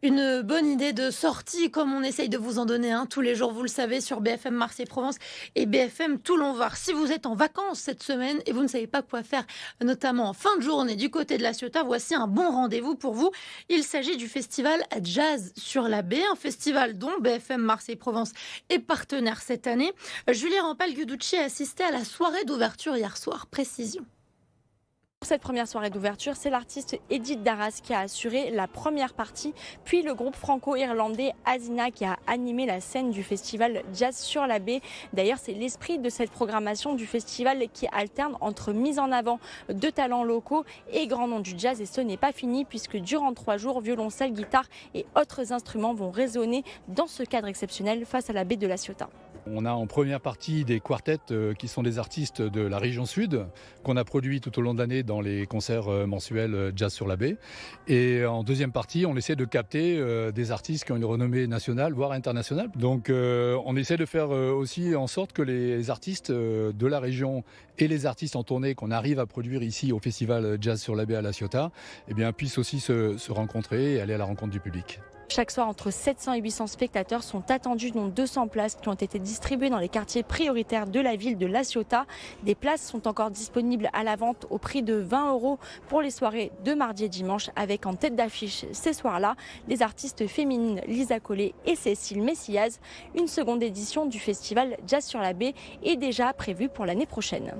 Une bonne idée de sortie, comme on essaye de vous en donner tous les jours, vous le savez, sur BFM Marseille-Provence et BFM Toulon-Var. Si vous êtes en vacances cette semaine et vous ne savez pas quoi faire, notamment en fin de journée du côté de La Ciotat, voici un bon rendez-vous pour vous. Il s'agit du festival Jazz sur la baie, un festival dont BFM Marseille-Provence est partenaire cette année. Julie Rampal-Guiducci a assisté à la soirée d'ouverture hier soir. Précision. Pour cette première soirée d'ouverture, c'est l'artiste Edith Darras qui a assuré la première partie, puis le groupe franco-irlandais Asina qui a animé la scène du festival Jazz sur la baie. D'ailleurs, c'est l'esprit de cette programmation du festival qui alterne entre mise en avant de talents locaux et grands noms du jazz. Et ce n'est pas fini puisque durant 3 jours, violoncelle, guitare et autres instruments vont résonner dans ce cadre exceptionnel face à la baie de La Ciotat. On a en première partie des quartets qui sont des artistes de la région sud qu'on a produits tout au long de l'année dans les concerts mensuels Jazz sur la baie. Et en deuxième partie, on essaie de capter des artistes qui ont une renommée nationale, voire internationale. Donc on essaie de faire aussi en sorte que les artistes de la région et les artistes en tournée qu'on arrive à produire ici au festival Jazz sur la baie à La Ciotat puissent aussi se rencontrer et aller à la rencontre du public. Chaque soir, entre 700 et 800 spectateurs sont attendus, dont 200 places qui ont été distribuées dans les quartiers prioritaires de la ville de La Ciotat. Des places sont encore disponibles à la vente au prix de 20 € pour les soirées de mardi et dimanche, avec en tête d'affiche ces soirs-là les artistes féminines Lisa Collet et Cécile Messias. Une seconde édition du festival Jazz sur la baie est déjà prévue pour l'année prochaine.